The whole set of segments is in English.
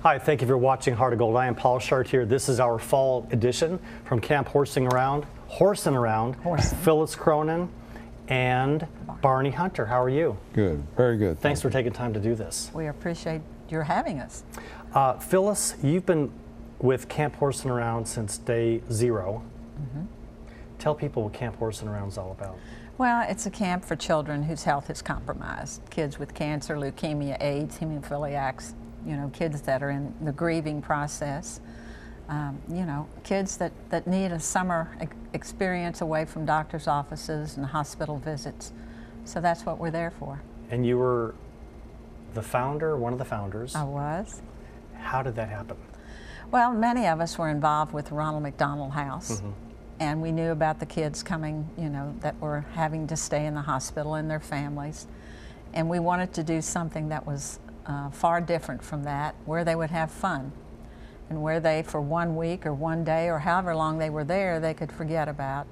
Hi, thank you for watching Heart of Gold. I am Paul Chartier. This is our fall edition from Camp Horsin Around. Phyllis Cronin and Barney Hunter. How are you? Good, very good. Thanks for taking time to do this. We appreciate your having us. Phyllis, you've been with Camp Horsin Around since day 0. Mm-hmm. Tell people what Camp Horsin Around is all about. Well, it's a camp for children whose health is compromised. Kids with cancer, leukemia, AIDS, hemophiliacs, kids that are in the grieving process. Kids that need a summer experience away from doctor's offices and hospital visits. So that's what we're there for. And you were the founder, one of the founders. I was. How did that happen? Well, many of us were involved with Ronald McDonald House. Mm-hmm. And we knew about the kids coming, that were having to stay in the hospital and their families. And we wanted to do something that was far different from that, where they would have fun. And where they, for 1 week or 1 day or however long they were there, they could forget about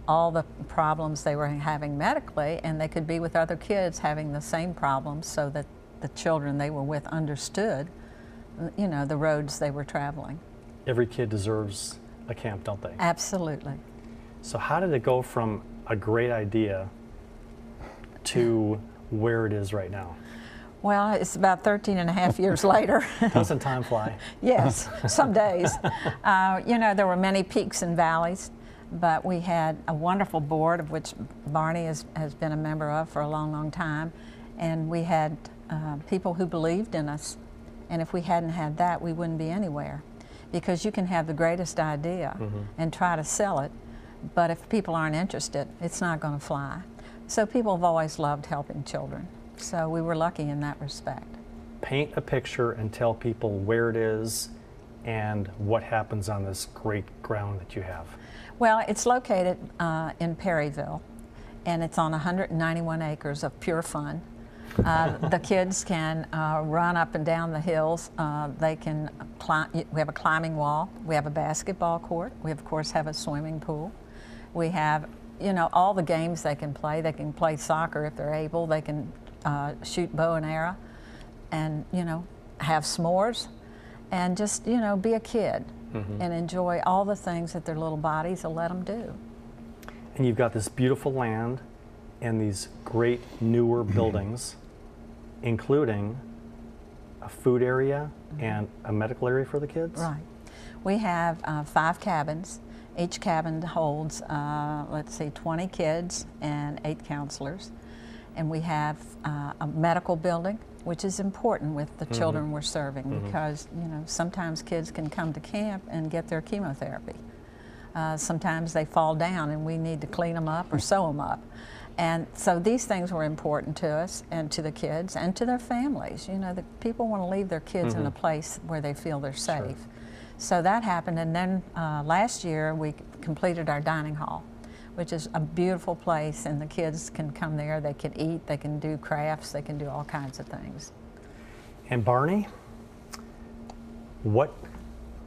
all the problems they were having medically, and they could be with other kids having the same problems, so that the children they were with understood, the roads they were traveling. Every kid deserves a camp, don't they? Absolutely. So how did it go from a great idea to where it is right now? Well, it's about 13 and a half years later. Doesn't time fly? Yes, some days. There were many peaks and valleys, but we had a wonderful board, of which Barney has been a member of for a long, long time. And we had people who believed in us. And if we hadn't had that, we wouldn't be anywhere. Because you can have the greatest idea and try to sell it, but if people aren't interested, it's not going to fly. So people have always loved helping children. So we were lucky in that respect. Paint a picture and tell people where it is and what happens on this great ground that you have. Well, it's located in Perryville, and it's on 191 acres of pure fun. The kids can run up and down the hills. They can climb. We have a climbing wall. We have a basketball court. We, of course, have a swimming pool. We have, all the games they can play. They can play soccer if they're able. They can shoot bow and arrow, and have s'mores, and just be a kid and enjoy all the things that their little bodies will let them do. And you've got this beautiful land and these great newer buildings, including a food area and a medical area for the kids? Right. We have 5 cabins. Each cabin holds, 20 kids and 8 counselors. And we have a medical building, which is important with the children we're serving, because sometimes kids can come to camp and get their chemotherapy. Sometimes they fall down and we need to clean them up or sew them up. And so these things were important to us and to the kids and to their families. The people want to leave their kids in a place where they feel they're safe. Sure. So that happened, and then last year we completed our dining hall, which is a beautiful place, and the kids can come there, they can eat, they can do crafts, they can do all kinds of things. And Barney, what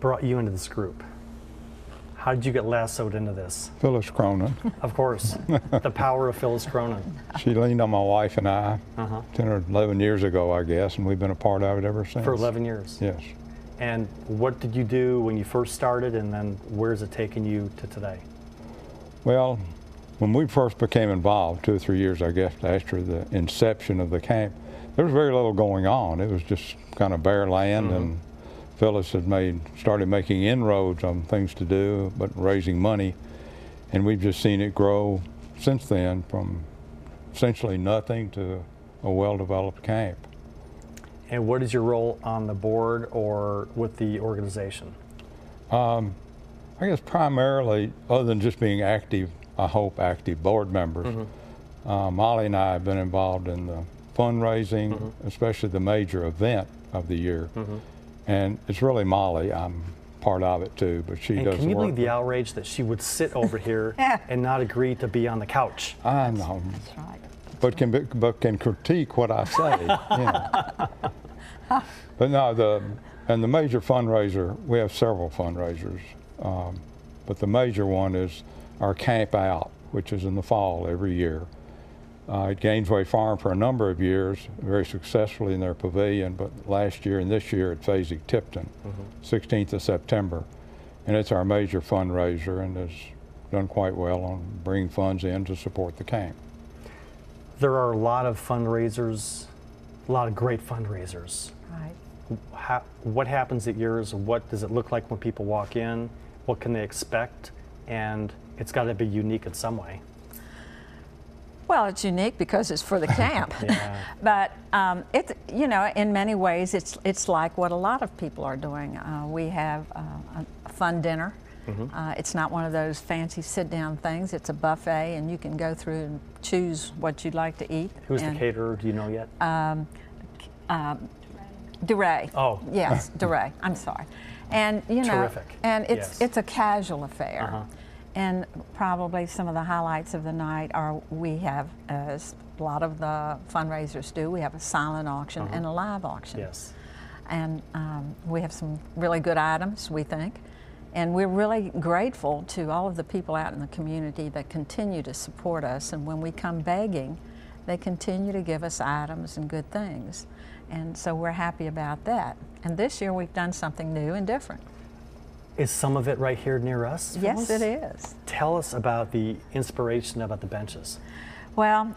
brought you into this group? How did you get lassoed into this? Phyllis Cronin. Of course, the power of Phyllis Cronin. She leaned on my wife and I 10 or 11 years ago, I guess, and we've been a part of it ever since. For 11 years? Yes. And what did you do when you first started, and then where's it taken you to today? Well, when we first became involved, 2 or 3 years, I guess, after the inception of the camp, there was very little going on. It was just kind of bare land, and Phyllis had started making inroads on things to do, but raising money, and we've just seen it grow since then from essentially nothing to a well-developed camp. And what is your role on the board or with the organization? I guess primarily, other than just being active, I hope active board members. Molly and I have been involved in the fundraising, especially the major event of the year. And it's really Molly. I'm part of it too, but she does the work. Can you believe the outrage that she would sit over here and not agree to be on the couch? I know. That's right. But can critique what I say. But no, the major fundraiser, we have several fundraisers, but the major one is our Camp Out, which is in the fall every year. at Gainesway Farm for a number of years, very successfully in their pavilion, but last year and this year at Tipton, 16th of September. And it's our major fundraiser and has done quite well on bringing funds in to support the camp. There are a lot of fundraisers, a lot of great fundraisers. Right. What happens at yours? What does it look like when people walk in? What can they expect? And it's got to be unique in some way. Well, it's unique because it's for the camp. Yeah. But it's, you know, in many ways, it's like what a lot of people are doing. We have a fun dinner. It's not one of those fancy sit-down things. It's a buffet, and you can go through and choose what you'd like to eat. Who's the caterer? Do you know yet? DeRay. Oh. Yes, DeRay. I'm sorry. And, you know, Terrific. and Yes. it's a casual affair. And probably some of the highlights of the night are we have, as a lot of the fundraisers do, we have a silent auction and a live auction. Yes. And we have some really good items, we think. And we're really grateful to all of the people out in the community that continue to support us. And when we come begging, they continue to give us items and good things. And so we're happy about that. And this year we've done something new and different. Is some of it right here near us? Yes, Phyllis? it is. Tell us about the inspiration about the benches. Well,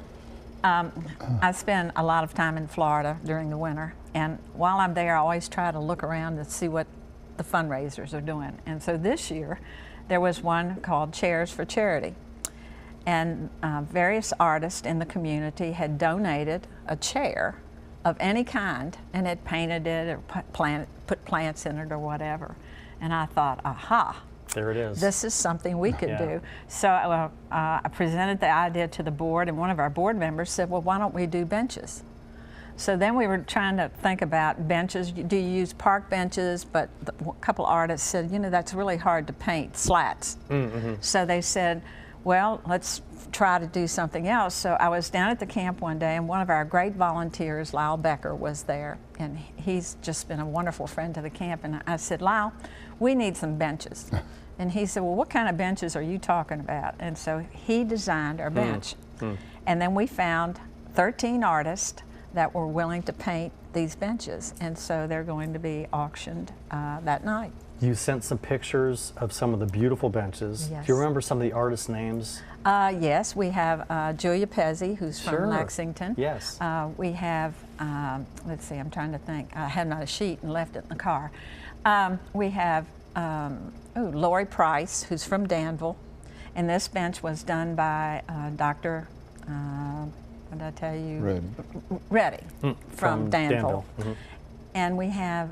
I spend a lot of time in Florida during the winter. And while I'm there, I always try to look around and see what the fundraisers are doing. And so this year, there was one called Chairs for Charity. And various artists in the community had donated a chair of any kind and had painted it or put plants in it or whatever. And I thought, aha, There it is. this is something we could Yeah. do. So I presented the idea to the board, and one of our board members said, well, why don't we do benches? So then we were trying to think about benches. Do you use park benches? But a couple artists said, you know, that's really hard to paint, slats. So they said, well, let's try to do something else. So I was down at the camp one day, and one of our great volunteers, Lyle Becker, was there. And he's just been a wonderful friend to the camp. And I said, Lyle, we need some benches. And he said, well, what kind of benches are you talking about? And so he designed our bench. And then we found 13 artists that were willing to paint these benches. And so they're going to be auctioned that night. You sent some pictures of some of the beautiful benches. Yes. Do you remember some of the artists' names? Yes, we have Julia Pezzi, who's from Sure. Lexington. Yes. We have, let's see, I'm trying to think. I had not a sheet and left it in the car. We have Lori Price, who's from Danville. And this bench was done by Dr. What did I tell you? Reddy from Danville. And we have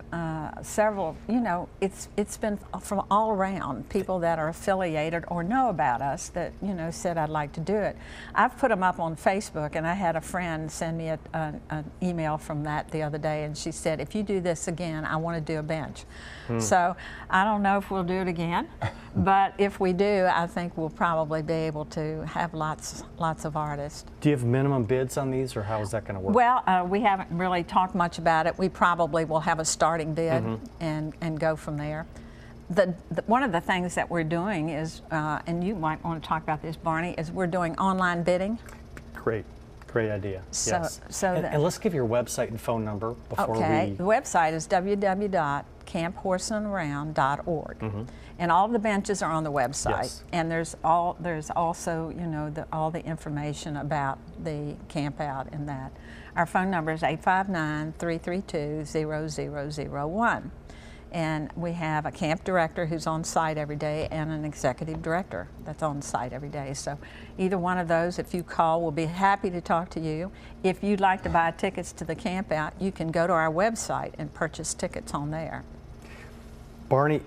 several, you know, it's been from all around, people that are affiliated or know about us that, you know, said I'd like to do it. I've put them up on Facebook, and I had a friend send me an email from that the other day, and she said, if you do this again, I want to do a bench. So I don't know if we'll do it again, but if we do, I think we'll probably be able to have lots of artists. Do you have minimum bids on these, or how is that going to work? Well, we haven't really talked much about it. We probably will have a starting bid and go from there. One of the things that we're doing is, and you might want to talk about this, Barney, is we're doing online bidding. Great idea. Yes. And let's give your website and phone number before Okay, the website is www.camphorsenaround.org. And all of the benches are on the website. Yes. And there's also, you know, all the information about the camp out in that. Our phone number is 859-332-0001. And we have a camp director who's on site every day and an executive director that's on site every day. So either one of those, if you call, we'll be happy to talk to you. If you'd like to buy tickets to the camp out, you can go to our website and purchase tickets on there. Barney,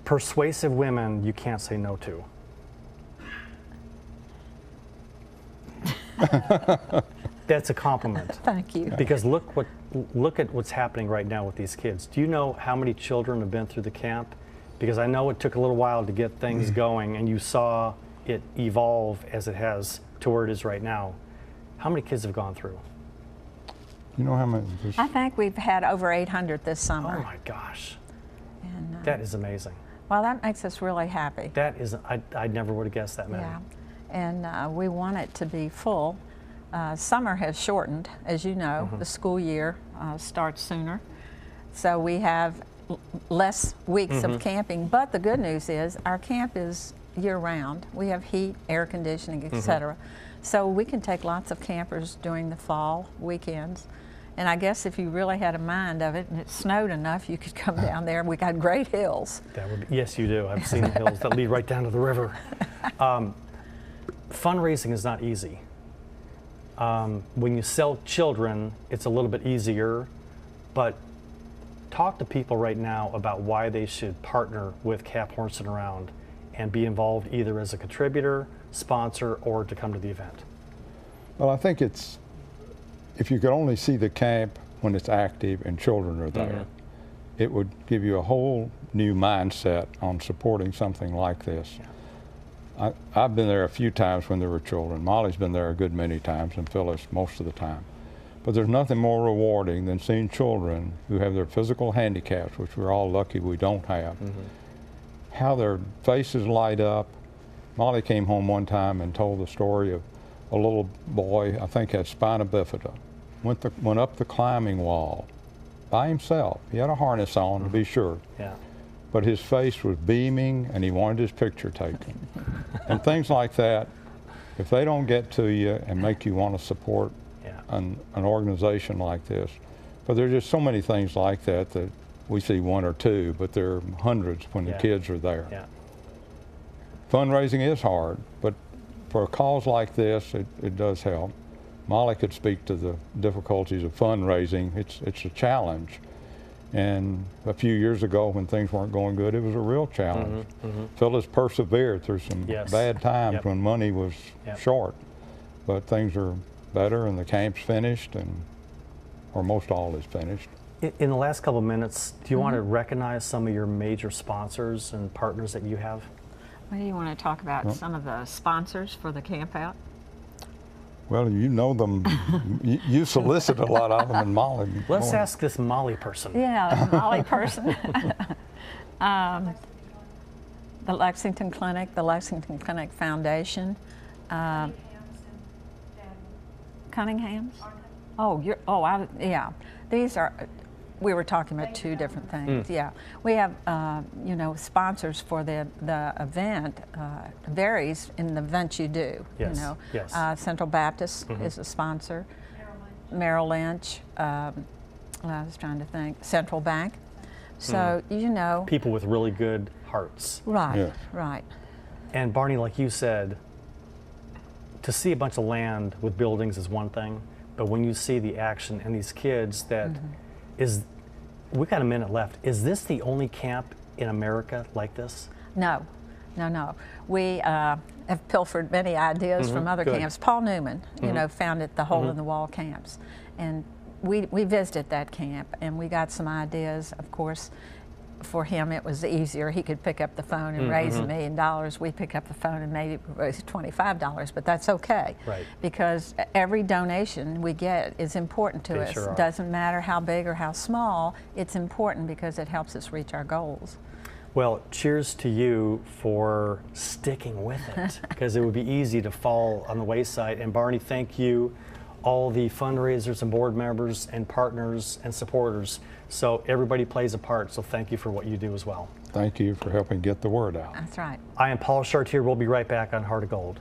persuasive women you can't say no to. That's a compliment. Thank you. Because look at what's happening right now with these kids. Do you know how many children have been through the camp? Because I know it took a little while to get things going, and you saw it evolve as it has to where it is right now. How many kids have gone through? You know how many? I think we've had over 800 this summer. Oh my gosh. And, That is amazing. well, that makes us really happy. That is, I never would have guessed that many. Yeah. and we want it to be full. Summer has shortened, as you know. The school year starts sooner, so we have less weeks of camping. But the good news is our camp is year-round. We have heat, air conditioning, etc. So we can take lots of campers during the fall weekends. And I guess if you really had a mind of it and it snowed enough, you could come down there. We got great hills. That would be, yes, you do. I've seen the hills that lead right down to the river. Fundraising is not easy. When you sell children, it's a little bit easier, but talk to people right now about why they should partner with Camp Horsin Around and be involved either as a contributor, sponsor, or to come to the event. Well, I think it's, if you could only see the camp when it's active and children are there, it would give you a whole new mindset on supporting something like this. Yeah. I've been there a few times when there were children. Molly's been there a good many times, and Phyllis most of the time. But there's nothing more rewarding than seeing children who have their physical handicaps, which we're all lucky we don't have, how their faces light up. Molly came home one time and told the story of a little boy, I think had spina bifida, went up the climbing wall by himself. He had a harness on, to be sure. Yeah. But his face was beaming and he wanted his picture taken. And things like that, if they don't get to you and make you want to support an organization like this, but there's just so many things like that that we see one or two, but there are hundreds when the kids are there. Yeah. Fundraising is hard, but for a cause like this, it does help. Molly could speak to the difficulties of fundraising. It's a challenge. And a few years ago when things weren't going good, it was a real challenge. Phyllis persevered through some bad times when money was short, but things are better and the camp's finished, and or most all is finished. In the last couple of minutes, do you want to recognize some of your major sponsors and partners that you have? Well, do you want to talk about some of the sponsors for the camp out? Well, you know them. you solicit a lot of them, and Molly. Let's ask this Molly person. Yeah, Molly person. The Lexington Clinic, the Lexington Clinic Foundation. Cunningham's? Oh, yeah. These are, we were talking about two different things. Yeah, we have, you know, sponsors for the event. Varies in the event you do. Yes. You know, Central Baptist is a sponsor. Merrill Lynch. I was trying to think. Central Bank. So you know, people with really good hearts. Right. Right. And Barney, like you said, to see a bunch of land with buildings is one thing, but when you see the action and these kids that we got a minute left. Is this the only camp in America like this? No. We have pilfered many ideas from other camps. Paul Newman, you know, founded the Hole in the Wall camps. And we visited that camp and we got some ideas. Of course, for him it was easier. He could pick up the phone and raise $1 million. We pick up the phone and maybe raise $25, but that's okay. Right. Because every donation we get is important to us. Sure doesn't matter how big or how small, it's important because it helps us reach our goals. Well, cheers to you for sticking with it, because it would be easy to fall on the wayside. And Barney, thank you, all the fundraisers and board members and partners and supporters. So everybody plays a part, so thank you for what you do as well. Thank you for helping get the word out. That's right. I am Paul Chartier. We'll be right back on Heart of Gold.